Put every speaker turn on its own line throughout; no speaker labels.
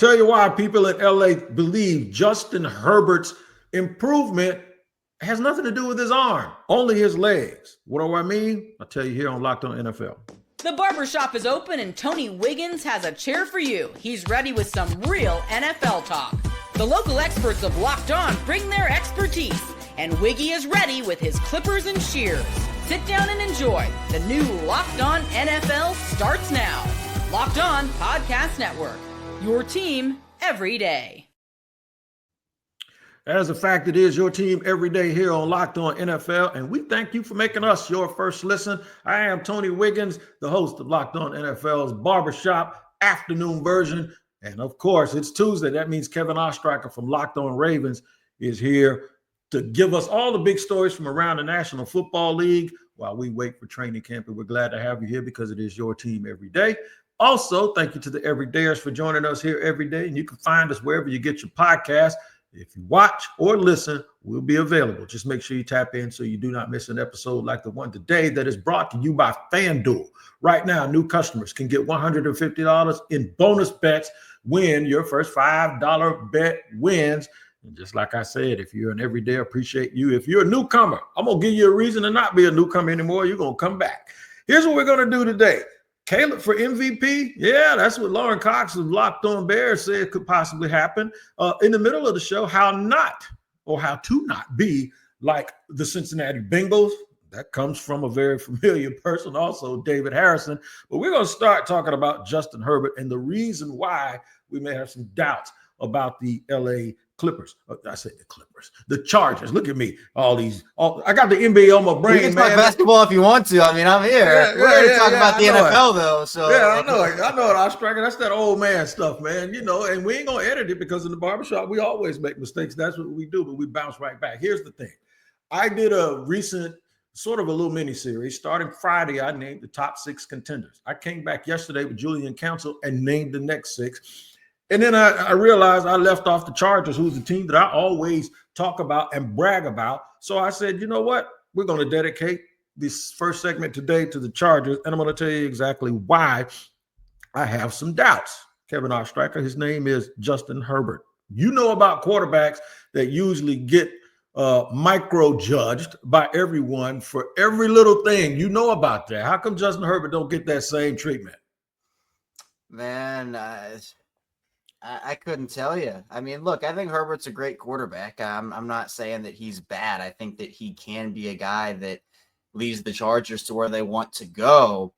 tell you why people in LA believe Justin Herbert's improvement has nothing to do with his arm, only his legs. What do I mean? I'll tell you here on Locked On NFL.
The barbershop is open and Tony Wiggins has a chair for you. He's ready with some real NFL talk. The local experts of Locked On bring their expertise, and Wiggy is ready with his clippers and shears. Sit down and enjoy. The new Locked On NFL starts now. Locked On Podcast Network. Your team every day.
As a fact, it is your team every day here on Locked On NFL, and we thank you for making us your first listen. I am Tony Wiggins, the host of Locked On NFL's Barbershop afternoon version, and of course, it's Tuesday. That means Kevin Ostrich from Locked On Ravens is here to give us all the big stories from around the National Football League while we wait for training camp, and we're glad to have you here because it is your team every day. Also, thank you to the everydayers for joining us here every day, and you can find us wherever you get your podcast. If you watch or listen, we'll be available. Just make sure you tap in so you do not miss an episode like the one today that is brought to you by FanDuel. Right now, new customers can get $150 in bonus bets when your first $5 bet wins. And just like I said, if you're an everyday, appreciate you. If you're a newcomer, I'm going to give you a reason to not be a newcomer anymore. You're going to come back. Here's what we're going to do today. Caleb for MVP? Yeah, that's what Lauren Cox of Locked On Bears said could possibly happen. In the middle of the show, how to not be like the Cincinnati Bengals. That comes from a very familiar person, also David Harrison. But we're going to start talking about Justin Herbert and the reason why we may have some doubts about the LA Clippers. I said the Clippers, the Chargers. Look at me. I got the NBA on my brain.
You can talk basketball if you want to. I mean, I'm here. We're going to talk about the NFL, though. So
yeah, I know it. Ostracker. That's that old man stuff, man. You know, and we ain't gonna edit it because in the barbershop we always make mistakes. That's what we do, but we bounce right back. Here's the thing. I did a recent sort of a little mini series. Starting Friday, I named the top 6 contenders. I came back yesterday with Julian Council and named the next 6. And then I realized I left off the Chargers, who's the team that I always talk about and brag about. So I said, you know what? We're going to dedicate this first segment today to the Chargers, and I'm going to tell you exactly why I have some doubts. Kevin Ostrich, his name is Justin Herbert. You know about quarterbacks that usually get micro-judged by everyone for every little thing. You know about that. How come Justin Herbert don't get that same treatment?
Man, I couldn't tell you. I mean, look, I think Herbert's a great quarterback. I'm not saying that he's bad. I think that he can be a guy that leads the Chargers to where they want to go.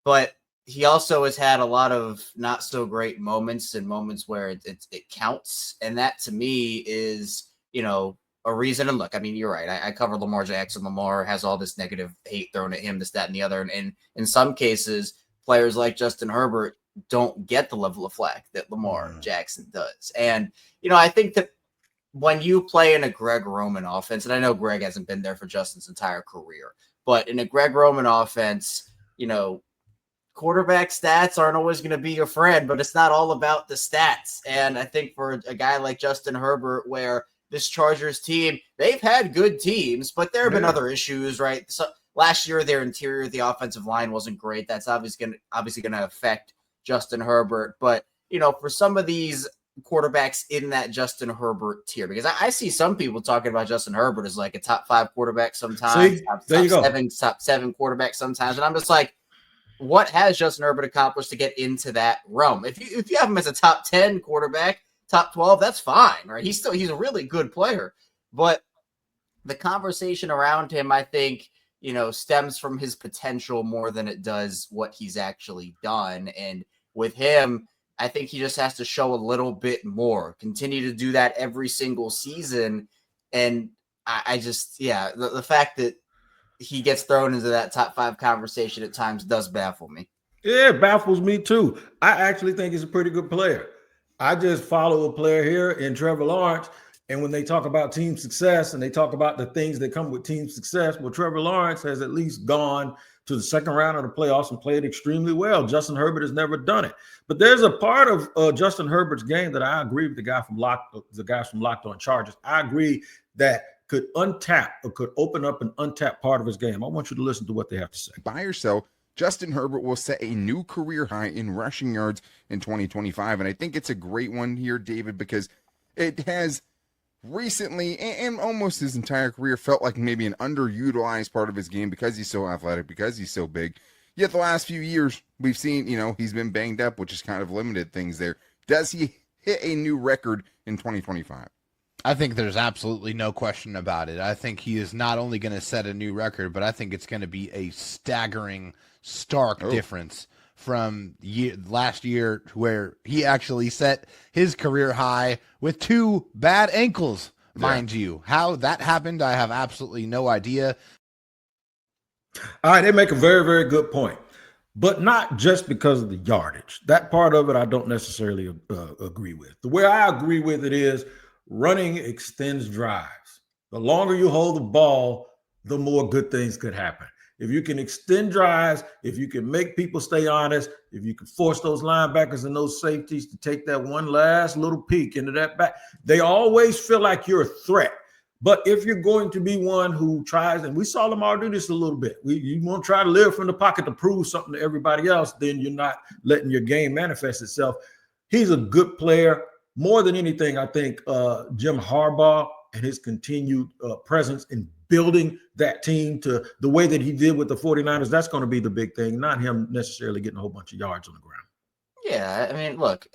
But he also has had a lot of not so great moments and moments where it counts. And that to me is, you know, a reason. And look, I mean, you're right. I cover Lamar Jackson. Lamar has all this negative hate thrown at him, this, that, and the other. And in some cases, players like Justin Herbert don't get the level of flack that Lamar Jackson does. And, you know, I think that when you play in a Greg Roman offense, and I know Greg hasn't been there for Justin's entire career, but in a Greg Roman offense, you know, quarterback stats aren't always going to be your friend, but it's not all about the stats. And I think for a guy like Justin Herbert, where this Chargers team, they've had good teams, but there have been other issues, right? So last year, their interior, the offensive line wasn't great. That's obviously going to affect Justin Herbert. But, you know, for some of these quarterbacks in that Justin Herbert tier, because I see some people talking about Justin Herbert as like a top 5 quarterback sometimes, top 7 quarterback sometimes. And I'm just like, what has Justin Herbert accomplished to get into that realm? If you have him as a top 10 quarterback, top 12, that's fine, right? He's a really good player. But the conversation around him, I think, you know, stems from his potential more than it does what he's actually done. And with him, I think he just has to show a little bit more, continue to do that every single season. And I just, the fact that he gets thrown into that top 5 conversation at times does baffle me.
Yeah, it baffles me too. I actually think he's a pretty good player. I just follow a player here in Trevor Lawrence. And when they talk about team success and they talk about the things that come with team success, well, Trevor Lawrence has at least gone to the second round of the playoffs and played extremely well. Justin Herbert has never done it. But there's a part of Justin Herbert's game that I agree with the guys from Locked On Chargers. I agree that could untap or could open up an untapped part of his game. I want you to listen to what they have to say.
Buy or sell Justin Herbert will set a new career high in rushing yards in 2025. And I think it's a great one here, David, because it has recently and almost his entire career felt like maybe an underutilized part of his game because he's so athletic, because he's so big. Yet the last few years we've seen, he's been banged up, which has kind of limited things there. Does he hit a new record in 2025?
I think there's absolutely no question about it. I think he is not only going to set a new record, but I think it's going to be a staggering, stark difference from last year, where he actually set his career high with 2 bad ankles, mind you. How that happened, I have absolutely no idea.
All right, they make a very, very good point, but not just because of the yardage. That part of it I don't necessarily agree with. The way I agree with it is running extends drives. The longer you hold the ball, the more good things could happen. If you can extend drives, if you can make people stay honest, if you can force those linebackers and those safeties to take that one last little peek into that back, they always feel like you're a threat. But if you're going to be one who tries, and we saw Lamar do this a little bit, you want to try to live from the pocket to prove something to everybody else, then you're not letting your game manifest itself. He's a good player. More than anything, I think Jim Harbaugh and his continued presence in building that team to the way that he did with the 49ers, that's going to be the big thing, not him necessarily getting a whole bunch of yards on the ground.
Yeah, I mean, look,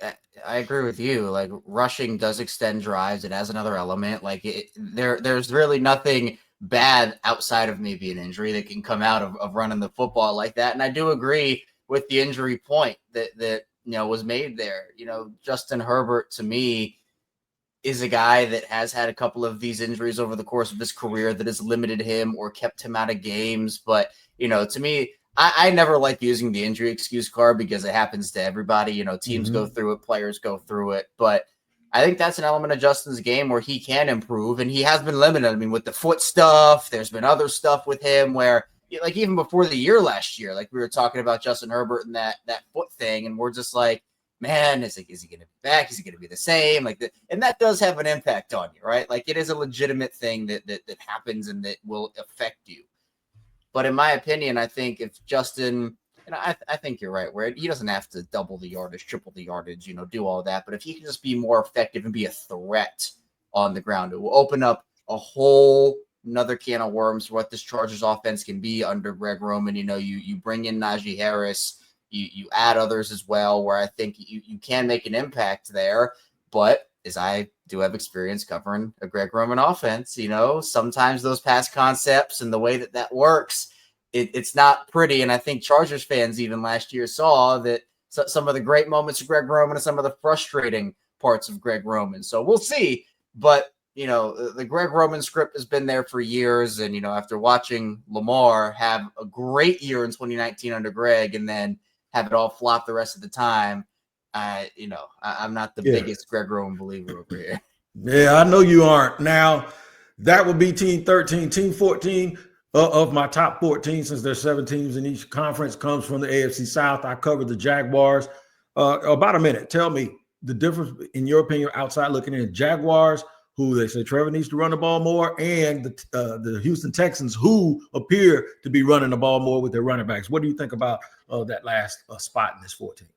I agree with you. Like, rushing does extend drives. It has another element. Like, there's really nothing bad outside of maybe an injury that can come out of running the football like that. And I do agree with the injury point that was made there. Justin Herbert, to me, is a guy that has had a couple of these injuries over the course of his career that has limited him or kept him out of games. But, to me, I never like using the injury excuse card because it happens to everybody. Teams go through it, players go through it. But I think that's an element of Justin's game where he can improve, and he has been limited. I mean, with the foot stuff, there's been other stuff with him where, like, even before the year last year, like we were talking about Justin Herbert and that foot thing, and we're just like, man, is he going to be back? Is he going to be the same? And that does have an impact on you, right? Like, it is a legitimate thing that happens and that will affect you. But in my opinion, I think if Justin, and I think you're right, where he doesn't have to double the yardage, triple the yardage, do all that. But if he can just be more effective and be a threat on the ground, it will open up a whole another can of worms for what this Chargers offense can be under Greg Roman. You bring in Najee Harris, you add others as well, where I think you can make an impact there. But as I do have experience covering a Greg Roman offense, sometimes those pass concepts and the way that works, it's not pretty. And I think Chargers fans even last year saw that some of the great moments of Greg Roman and some of the frustrating parts of Greg Roman. So we'll see. But, the Greg Roman script has been there for years. And, after watching Lamar have a great year in 2019 under Greg and then have it all flop the rest of the time, I'm not the biggest Greg Roman believer over here.
Yeah, I know you aren't. Now, that would be team 13. Team 14 of my top 14, since there's 7 teams in each conference, comes from the AFC South. I covered the Jaguars. About a minute. Tell me the difference, in your opinion, outside looking in, Jaguars, who they say Trevor needs to run the ball more, and the Houston Texans, who appear to be running the ball more with their running backs. What do you think about that last spot in this 14?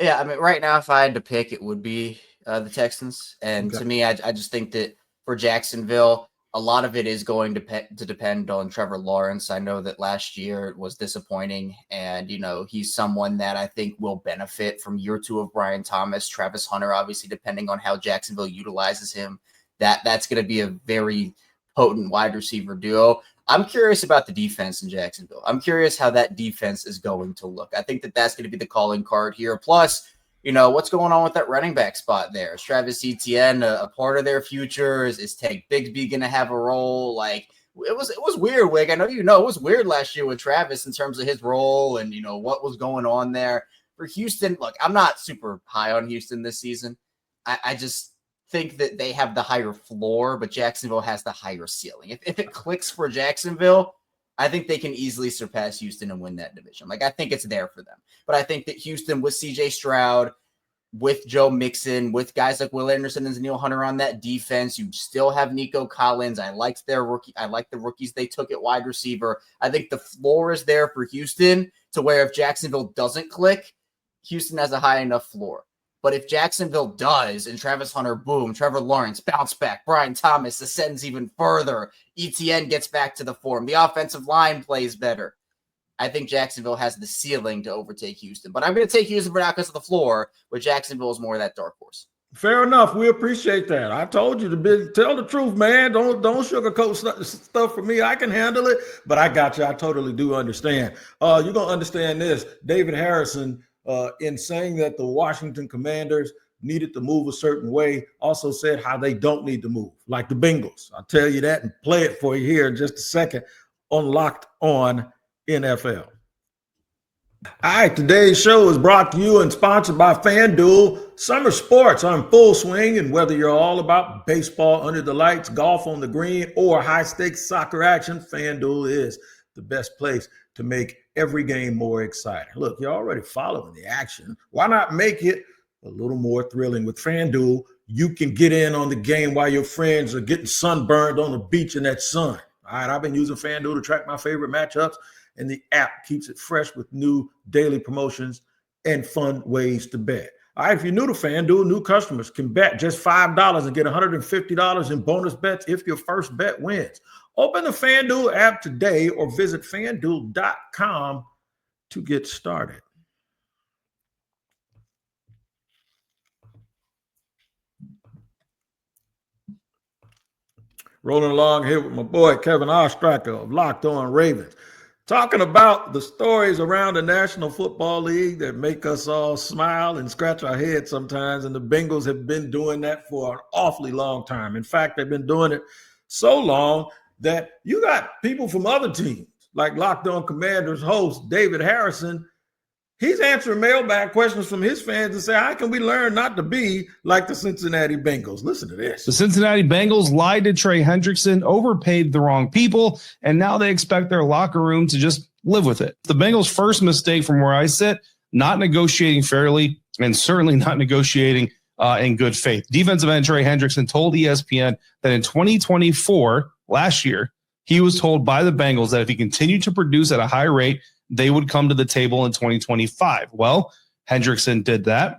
Yeah, I mean, right now, if I had to pick, it would be the Texans. And to me, I just think that for Jacksonville, a lot of it is going to depend on Trevor Lawrence. I know that last year it was disappointing, and, he's someone that I think will benefit from year 2 of Brian Thomas. Travis Hunter, obviously, depending on how Jacksonville utilizes him, that's going to be a very potent wide receiver duo. I'm curious about the defense in Jacksonville. I'm curious how that defense is going to look. I think that's going to be the calling card here. Plus, what's going on with that running back spot there? Is Travis Etienne a part of their future? Is Tank Bigsby going to have a role? Like, it was weird, Wig. I know it was weird last year with Travis in terms of his role and, what was going on there. For Houston, look, I'm not super high on Houston this season. I just think that they have the higher floor, but Jacksonville has the higher ceiling. If it clicks for Jacksonville, I think they can easily surpass Houston and win that division. Like, I think it's there for them. But I think that Houston with CJ Stroud, with Joe Mixon, with guys like Will Anderson and Daniil Hunter on that defense. You still have Nico Collins. I liked their rookie. I like the rookies they took at wide receiver. I think the floor is there for Houston to where if Jacksonville doesn't click, Houston has a high enough floor. But if Jacksonville does, and Travis Hunter, boom, Trevor Lawrence, bounce back, Brian Thomas ascends even further, ETN gets back to the form, the offensive line plays better, I think Jacksonville has the ceiling to overtake Houston. But I'm going to take Houston for now because of the floor, but Jacksonville is more of that dark horse.
Fair enough. We appreciate that. I told you to tell the truth, man. Don't sugarcoat stuff for me. I can handle it, but I got you. I totally do understand. You're going to understand this. David Harrison, in saying that the Washington Commanders needed to move a certain way, also said how they don't need to move, like the Bengals. I'll tell you that and play it for you here in just a second on Locked On NFL. All right, today's show is brought to you and sponsored by FanDuel. Summer sports are in full swing, and whether you're all about baseball under the lights, golf on the green, or high-stakes soccer action, FanDuel is the best place to make every game more exciting. Look, you're already following the action. Why not make it a little more thrilling? With FanDuel, you can get in on the game while your friends are getting sunburned on the beach in that sun. All right, I've been using FanDuel to track my favorite matchups, and the app keeps it fresh with new daily promotions and fun ways to bet. All right, if you're new to FanDuel, new customers can bet just $5 and get $150 in bonus bets if your first bet wins. Open the FanDuel app today or visit FanDuel.com to get started. Rolling along here with my boy Kevin Ostrich of Locked On Ravens, talking about the stories around the National Football League that make us all smile and scratch our heads sometimes. And the Bengals have been doing that for an awfully long time. In fact, they've been doing it so long that you got people from other teams, like Locked On Commanders host David Harrison. He's answering mailbag questions from his fans and say, how can we learn not to be like the Cincinnati Bengals? Listen to this.
The Cincinnati Bengals lied to Trey Hendrickson, overpaid the wrong people, and now they expect their locker room to just live with it. The Bengals' first mistake from where I sit, not negotiating fairly and certainly not negotiating in good faith. Defensive end Trey Hendrickson told ESPN that in 2024, last year, he was told by the Bengals that if he continued to produce at a high rate, they would come to the table in 2025. Well, Hendrickson did that.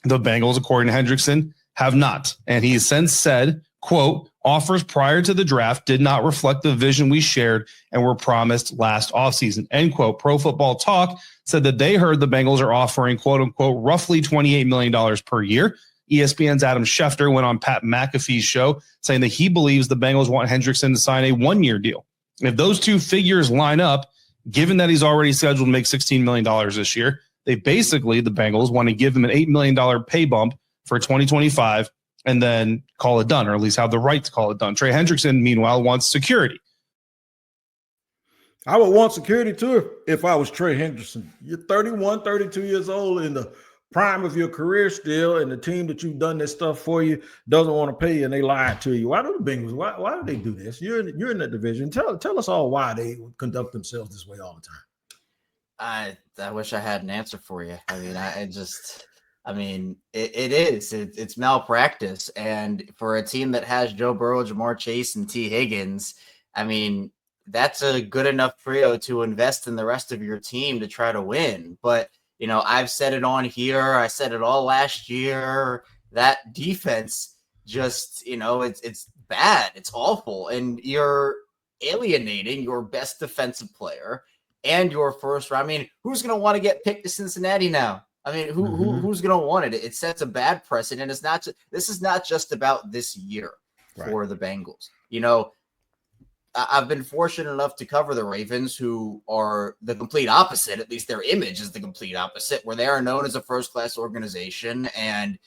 The Bengals, according to Hendrickson, have not. And he has since said, quote, offers prior to the draft did not reflect the vision we shared and were promised last offseason, end quote. Pro Football Talk said that they heard the Bengals are offering, quote unquote, roughly $28 million per year. ESPN's Adam Schefter went on Pat McAfee's show saying that he believes the Bengals want Hendrickson to sign a one-year deal. If those two figures line up, given that he's already scheduled to make $16 million this year, the Bengals want to give him an $8 million pay bump for 2025 and then call it done, or at least have the right to call it done. Trey Hendrickson, meanwhile, wants security.
I would want security too if I was Trey Hendrickson. You're 31, 32 years old in the prime of your career still, and the team that you've done this stuff for you doesn't want to pay you, and they lied to you. Why do the Bengals? Why do they do this? You're in that division. Tell us all why they conduct themselves this way all the time.
I wish I had an answer for you. I mean, it's malpractice, and for a team that has Joe Burrow, Jamar Chase, and T. Higgins, I mean, that's a good enough trio to invest in the rest of your team to try to win. But you know, I've said it on here. I said it all last year. That defense just, it's bad. It's awful. And you're alienating your best defensive player and your first round. I mean, who's going to want to get picked to Cincinnati now? I mean, who's going to want it? It sets a bad precedent. This is not just about this year for the Bengals. I've been fortunate enough to cover the Ravens, who are the complete opposite. At least their image is the complete opposite, where they are known as a first-class organization. And,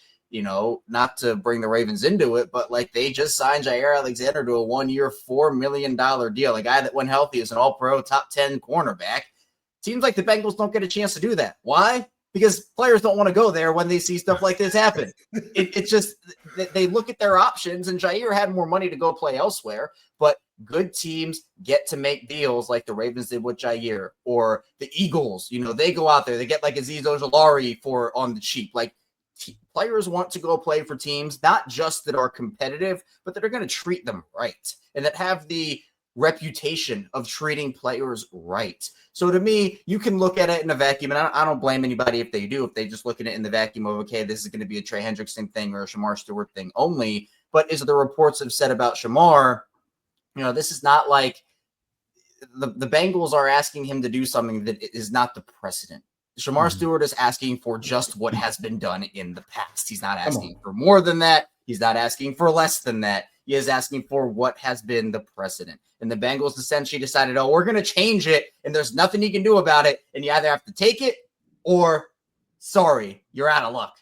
not to bring the Ravens into it, but like they just signed Jair Alexander to a 1-year, $4 million deal. A guy that when healthy is an all-pro top 10 cornerback. Seems like the Bengals don't get a chance to do that. Why? Because players don't want to go there when they see stuff like this happen. It's just they look at their options, and Jair had more money to go play elsewhere, but good teams get to make deals like the Ravens did with Jair, or the Eagles. They go out there, they get like Azeez Ojulari on the cheap. Like players want to go play for teams, not just that are competitive, but that are going to treat them right and that have the reputation of treating players right. So to me, you can look at it in a vacuum, and I don't blame anybody if they do, if they just look at it in the vacuum of, okay, this is going to be a Trey Hendrickson thing or a Shamar Stewart thing only. But as the reports have said about Shamar, this is not like the Bengals are asking him to do something that is not the precedent. Shamar Stewart is asking for just what has been done in the past. He's not asking for more than that. He's not asking for less than that. He is asking for what has been the precedent. And the Bengals essentially decided, we're going to change it, and there's nothing he can do about it. And you either have to take it or, sorry, you're out of luck.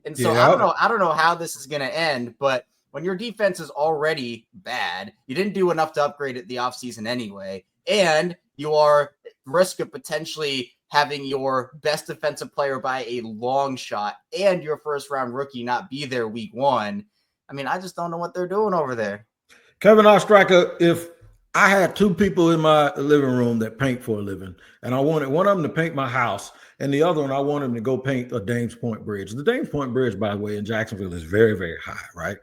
And so I don't know how this is going to end, but when your defense is already bad, you didn't do enough to upgrade it the offseason anyway, and you are at risk of potentially having your best defensive player by a long shot and your first-round rookie not be there week one. I mean, I just don't know what they're doing over there.
Kevin Ostrich, if I had two people in my living room that paint for a living, and I wanted one of them to paint my house, and the other one, I wanted them to go paint a Dames Point Bridge. The Dames Point Bridge, by the way, in Jacksonville is very, very high, right?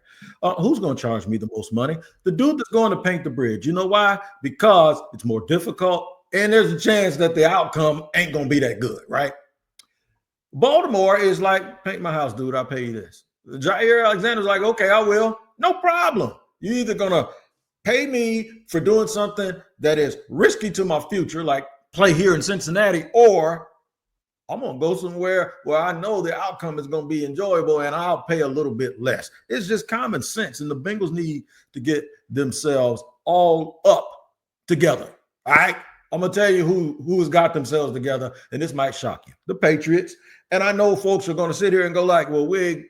Who's going to charge me the most money? The dude that's going to paint the bridge. You know why? Because it's more difficult, and there's a chance that the outcome ain't going to be that good, right? Baltimore is like, paint my house, dude. I'll pay you this. Jair Alexander's like, okay, I will. No problem. You're either going to pay me for doing something that is risky to my future, like play here in Cincinnati, or I'm going to go somewhere where I know the outcome is going to be enjoyable and I'll pay a little bit less. It's just common sense. And the Bengals need to get themselves all up together. All right. I'm going to tell you who has got themselves together, and this might shock you. The Patriots. And I know folks are going to sit here and go like, well, Wig,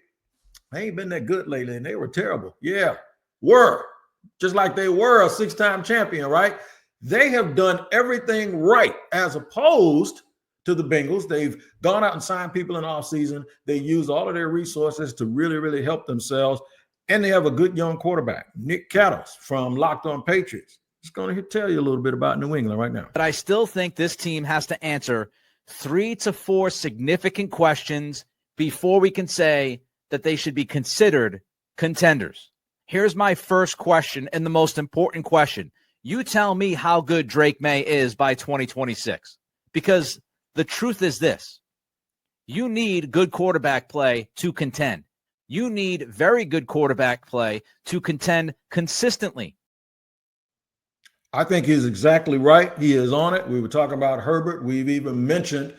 they ain't been that good lately, and they were terrible. Yeah, were. Just like they were a six-time champion, right? They have done everything right as opposed to the Bengals. They've gone out and signed people in offseason. They use all of their resources to really, really help themselves. And they have a good young quarterback, Nick Cattles from Locked On Patriots. Just going to tell you a little bit about New England right now.
But I still think this team has to answer 3 to 4 significant questions before we can say that they should be considered contenders. Here's my first question and the most important question. You tell me how good Drake May is by 2026. Because the truth is this. You need good quarterback play to contend. You need very good quarterback play to contend consistently.
I think he's exactly right. He is on it. We were talking about Herbert. We've even mentioned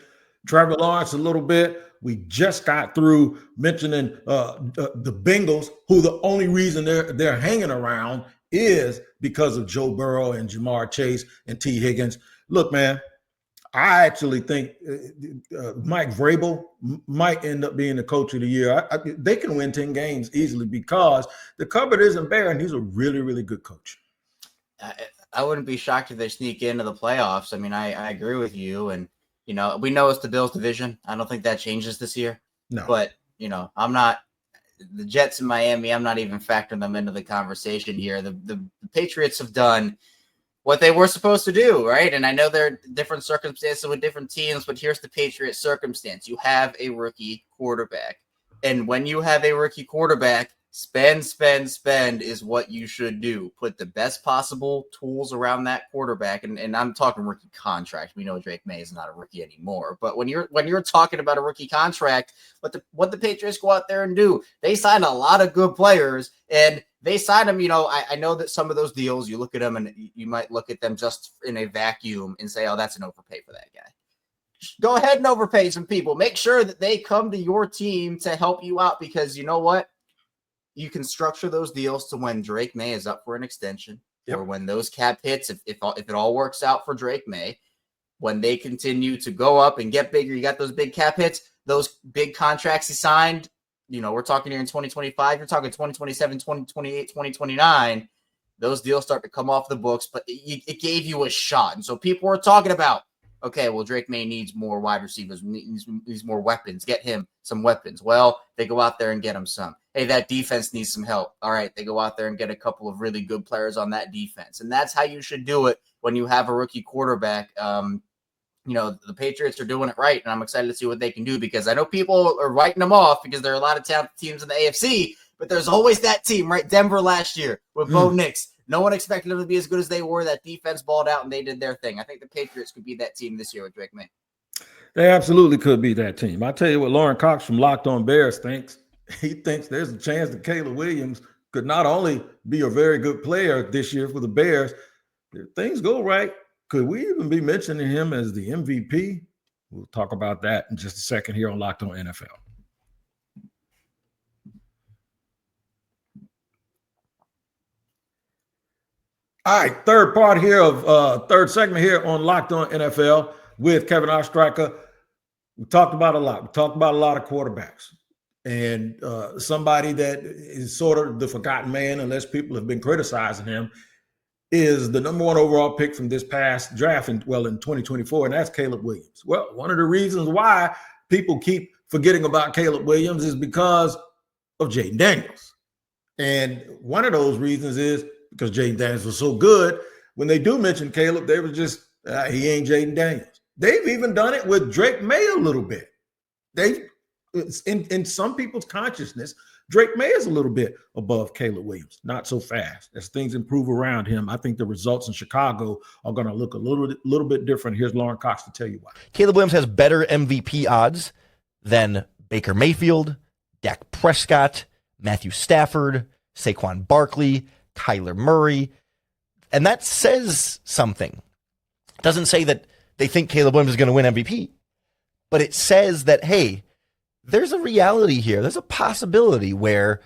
Trevor Lawrence a little bit. We just got through mentioning the Bengals, who the only reason they're hanging around is because of Joe Burrow and Jamar Chase and T. Higgins. Look, man, I actually think Mike Vrabel might end up being the coach of the year. They can win 10 games easily because the cupboard isn't bare, and he's a really, really good coach.
I wouldn't be shocked if they sneak into the playoffs. I mean, I agree with you. And, we know it's the Bills division. I don't think that changes this year.
No.
But, I'm not – the Jets in Miami, I'm not even factoring them into the conversation here. The Patriots have done what they were supposed to do, right? And I know there are different circumstances with different teams, but here's the Patriots circumstance. You have a rookie quarterback. And when you have a rookie quarterback, spend is what you should do. Put the best possible tools around that quarterback. And I'm talking rookie contract. We know Drake May is not a rookie anymore. But when you're talking about a rookie contract, what the Patriots go out there and do, they sign a lot of good players, and they sign them. I know that some of those deals, you look at them and you might look at them just in a vacuum and say, oh, that's an overpay for that guy. Go ahead and overpay some people. Make sure that they come to your team to help you out, because you know what? You can structure those deals to when Drake May is up for an extension, or when those cap hits, if it all works out for Drake May, when they continue to go up and get bigger, you got those big cap hits, those big contracts he signed, we're talking here in 2025, you're talking 2027, 2028, 2029, those deals start to come off the books, but it gave you a shot. And so people were talking about, okay, well, Drake May needs more wide receivers, needs more weapons, get him some weapons. Well, they go out there and get him some. Hey, that defense needs some help. All right, they go out there and get a couple of really good players on that defense. And that's how you should do it when you have a rookie quarterback. the Patriots are doing it right, and I'm excited to see what they can do, because I know people are writing them off because there are a lot of talented teams in the AFC, but there's always that team, right? Denver last year with Bo Nix. No one expected them to be as good as they were. That defense balled out, and they did their thing. I think the Patriots could be that team this year with Drake May.
They absolutely could be that team. I tell you what Lauren Cox from Locked On Bears thinks. He thinks there's a chance that Caleb Williams could not only be a very good player this year for the Bears, if things go right, could we even be mentioning him as the MVP? We'll talk about that in just a second here on Locked On NFL. All right, third segment here on Locked On NFL with Kevin Ostrich. We talked about a lot. We talked about a lot of quarterbacks. And somebody that is sort of the forgotten man, unless people have been criticizing him, is the number 1 overall pick from this past draft in 2024, and that's Caleb Williams. Well, one of the reasons why people keep forgetting about Caleb Williams is because of Jaden Daniels. And one of those reasons is because Jaden Daniels was so good. When they do mention Caleb, they were just, he ain't Jaden Daniels. They've even done it with Drake May a little bit. In some people's consciousness, Drake May is a little bit above Caleb Williams. Not so fast. As things improve around him, I think the results in Chicago are going to look a little bit different. Here's Lauren Cox to tell you why.
Caleb Williams has better MVP odds than Baker Mayfield, Dak Prescott, Matthew Stafford, Saquon Barkley, Kyler Murray. And that says something. It doesn't say that they think Caleb Williams is going to win MVP, but it says that, hey, there's a reality here. There's a possibility where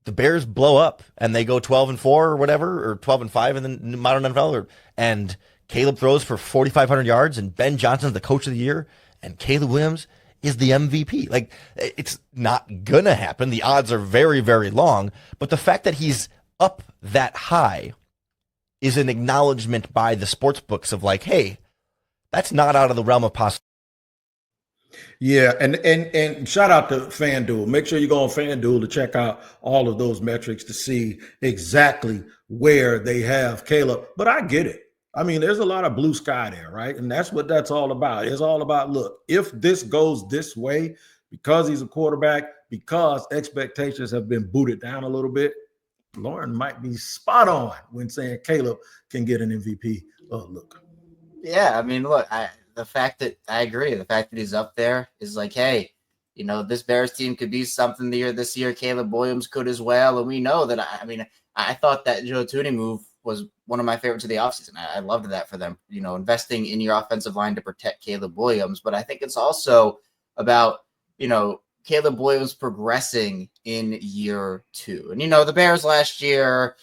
the Bears blow up and they go 12-4 or whatever, or 12-5 in the modern NFL, and Caleb throws for 4,500 yards and Ben Johnson's the coach of the year and Caleb Williams is the MVP. Like, it's not going to happen. The odds are very, very long, but the fact that he's up that high is an acknowledgement by the sports books of like, hey, that's not out of the realm of possibility.
Yeah, and shout out to FanDuel. Make sure you go on FanDuel to check out all of those metrics to see exactly where they have Caleb. But I get it. I mean, there's a lot of blue sky there, right? And that's what that's all about. It's all about, look, if this goes this way, because he's a quarterback, because expectations have been booted down a little bit, Lauren might be spot on when saying Caleb can get an MVP look.
Yeah, I mean, look, the fact that I agree, the fact that he's up there is like, hey, this Bears team could be something this year. Caleb Williams could as well. And we know that, I thought that Joe Thuney move was one of my favorites of the offseason. I loved that for them, investing in your offensive line to protect Caleb Williams. But I think it's also about, Caleb Williams progressing in year 2. And, the Bears last year,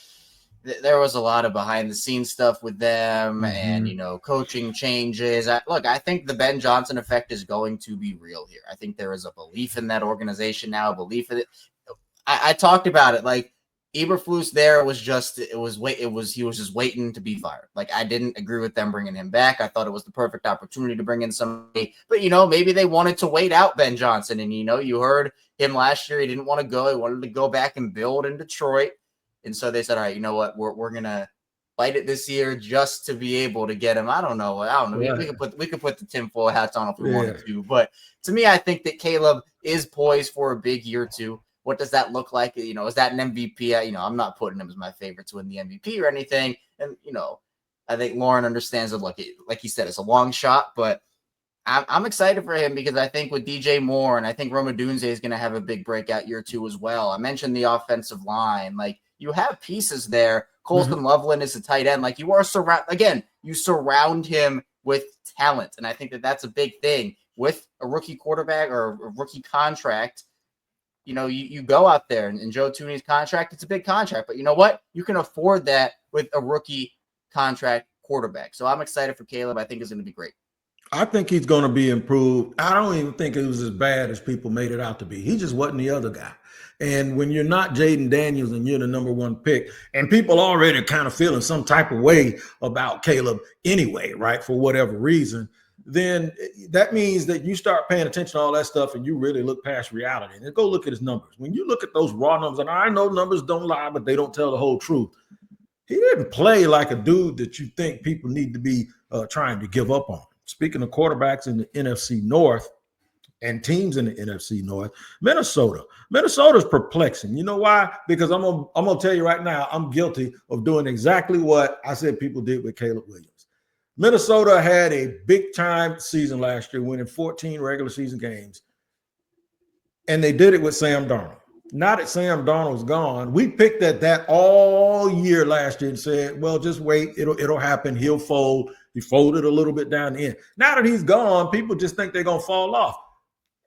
there was a lot of behind the scenes stuff with them and, coaching changes. I think the Ben Johnson effect is going to be real here. I think there is a belief in that organization now, a belief in it. I talked about it. Like, Eberflus there was just, he was just waiting to be fired. Like, I didn't agree with them bringing him back. I thought it was the perfect opportunity to bring in somebody, but maybe they wanted to wait out Ben Johnson. And, you heard him last year. He didn't want to go. He wanted to go back and build in Detroit. And so they said, all right, you know what? We're going to fight it this year just to be able to get him. I don't know. Yeah. We could put the tinfoil hats on if we wanted to, but to me, I think that Caleb is poised for a big year 2. What does that look like? Is that an MVP? I'm not putting him as my favorite to win the MVP or anything. And, I think Lauren understands that, like he said, it's a long shot, but I'm excited for him because I think with DJ Moore and I think Roma Dunze is going to have a big breakout year 2 as well. I mentioned the offensive line. Like, you have pieces there. Colston Loveland is a tight end. Like, you surround him with talent. And I think that that's a big thing with a rookie quarterback or a rookie contract. You go out there and Joe Thuney's contract, it's a big contract, but you know what? You can afford that with a rookie contract quarterback. So I'm excited for Caleb. I think it's going to be great.
I think he's going to be improved. I don't even think it was as bad as people made it out to be. He just wasn't the other guy. And when you're not Jaden Daniels and you're the number 1 pick, and people already kind of feeling some type of way about Caleb anyway, right, for whatever reason, then that means that you start paying attention to all that stuff and you really look past reality. And go look at his numbers. When you look at those raw numbers, and I know numbers don't lie, but they don't tell the whole truth. He didn't play like a dude that you think people need to be trying to give up on. speaking of quarterbacks in the NFC North and teams in the NFC North, Minnesota's perplexing. You know why? Because I'm gonna tell you right now, I'm guilty of doing exactly what I said people did with Caleb Williams. Minnesota had a big time season last year, winning 14 regular season games, and they did it with Sam Darnold. Now that Sam Darnold's gone, we picked at that all year last year and said, well, just wait, it'll happen. He'll fold. He folded a little bit down the end. Now that he's gone, people just think they're gonna fall off.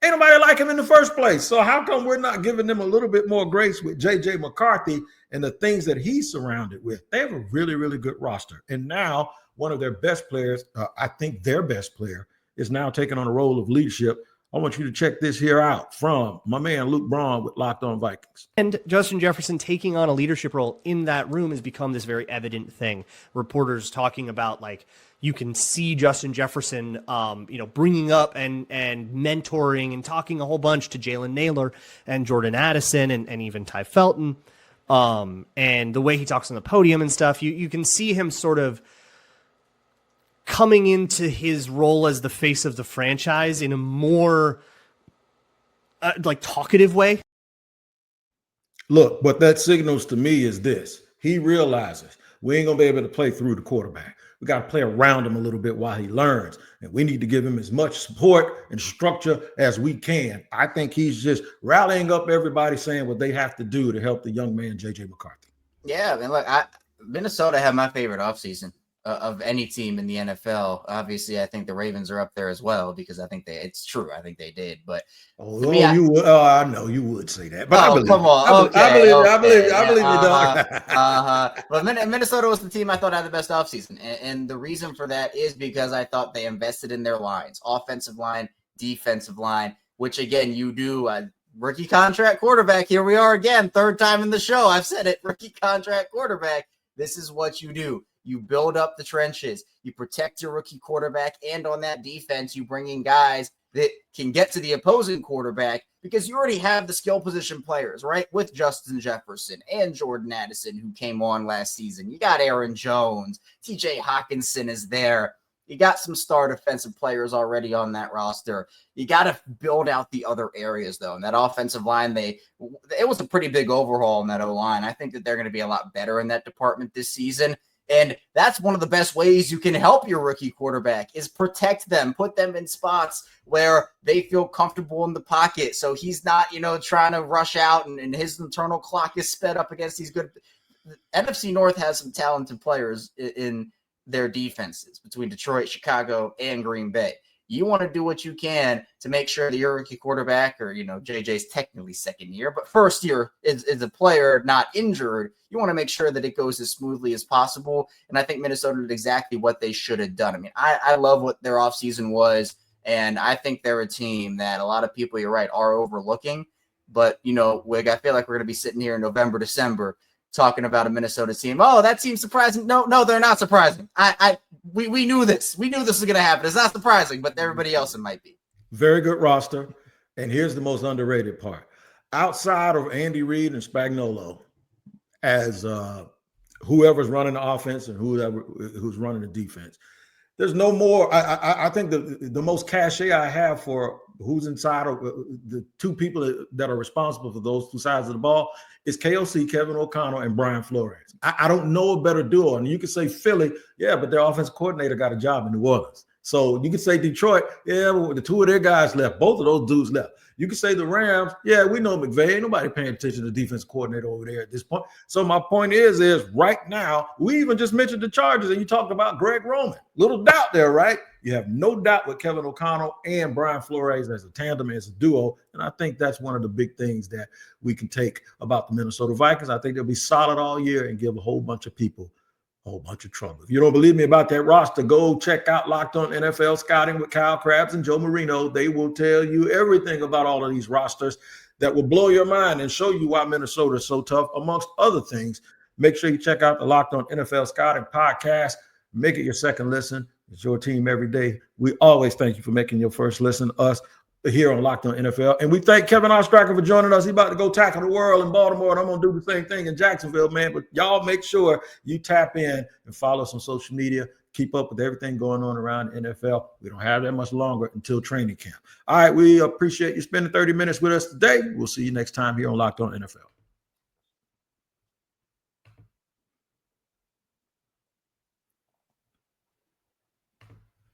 Ain't nobody like him in the first place. So how come we're not giving them a little bit more grace with J.J. McCarthy and the things that he's surrounded with? They have a really, really good roster. And now one of their best players, I think their best player, is now taking on a role of leadership. I want you to check this here out from my man Luke Braun with Locked On Vikings.
And Justin Jefferson taking on a leadership role in that room has become this very evident thing. Reporters talking about, like, you can see Justin Jefferson, bringing up and mentoring and talking a whole bunch to Jalen Naylor and Jordan Addison and even Ty Felton. And the way he talks on the podium and stuff, you can see him sort of coming into his role as the face of the franchise in a more talkative way.
Look, what that signals to me is this. He realizes we ain't going to be able to play through the quarterback. We got to play around him a little bit while he learns. And we need to give him as much support and structure as we can. I think he's just rallying up everybody saying what they have to do to help the young man, J.J. McCarthy.
Yeah, I mean, look, Minnesota had my favorite offseason of any team in the NFL. Obviously, I think the Ravens are up there as well because I think it's true. I think they did, but
I know you would say that. But I believe you, dog.
But Minnesota was the team I thought had the best offseason, and the reason for that is because I thought they invested in their lines, offensive line, defensive line, which again you do. Rookie contract quarterback. Here we are again, third time in the show. I've said it. Rookie contract quarterback. This is what you do. You build up the trenches, you protect your rookie quarterback, and on that defense, you bring in guys that can get to the opposing quarterback because you already have the skill position players, right? With Justin Jefferson and Jordan Addison, who came on last season. You got Aaron Jones, TJ Hawkinson is there. You got some star defensive players already on that roster. You got to build out the other areas, though. And that offensive line, it was a pretty big overhaul in that O-line. I think that they're going to be a lot better in that department this season. And that's one of the best ways you can help your rookie quarterback is protect them, put them in spots where they feel comfortable in the pocket. So he's not, trying to rush out and his internal clock is sped up against these good. NFC North has some talented players in their defenses between Detroit, Chicago, and Green Bay. You want to do what you can to make sure that your rookie quarterback, or, JJ's technically second year, but first year is a player not injured. You want to make sure that it goes as smoothly as possible. And I think Minnesota did exactly what they should have done. I mean, I love what their offseason was. And I think they're a team that a lot of people, you're right, are overlooking. But, Wig, I feel like we're going to be sitting here in November, December, talking about a Minnesota team. Oh, that seems surprising. No, they're not surprising. We knew this. We knew this was going to happen. It's not surprising, but everybody else it might be.
Very good roster. And here's the most underrated part. Outside of Andy Reid and Spagnuolo, as whoever's running the offense and who's running the defense, there's no more. I think the most cachet I have for who's inside of the two people that are responsible for those two sides of the ball is KOC, Kevin O'Connell, and Brian Flores. I don't know a better duo. And you can say Philly, yeah, but their offensive coordinator got a job in New Orleans. So you can say Detroit, yeah, well, the two of their guys left. Both of those dudes left. You can say the Rams, yeah, we know McVay. Ain't nobody paying attention to the defense coordinator over there at this point. So my point is right now, we even just mentioned the Chargers and you talked about Greg Roman. Little doubt there, right? You have no doubt with Kevin O'Connell and Brian Flores as a tandem, as a duo. And I think that's one of the big things that we can take about the Minnesota Vikings. I think they'll be solid all year and give a whole bunch of people a whole bunch of trouble. If you don't believe me about that roster, go check out Locked On NFL Scouting with Kyle Krabs and Joe Marino. They will tell you everything about all of these rosters that will blow your mind and show you why Minnesota is so tough, amongst other things. Make sure you check out the Locked On NFL Scouting podcast. Make it your second listen. It's your team every day. We always thank you for making your first listen to us here on Locked On NFL. And we thank Kevin Ostrich for joining us. He's about to go tackle the world in Baltimore, and I'm going to do the same thing in Jacksonville, man. But y'all make sure you tap in and follow us on social media. keep up with everything going on around the NFL. We don't have that much longer until training camp. All right, we appreciate you spending 30 minutes with us today. We'll see you next time here on Locked On NFL.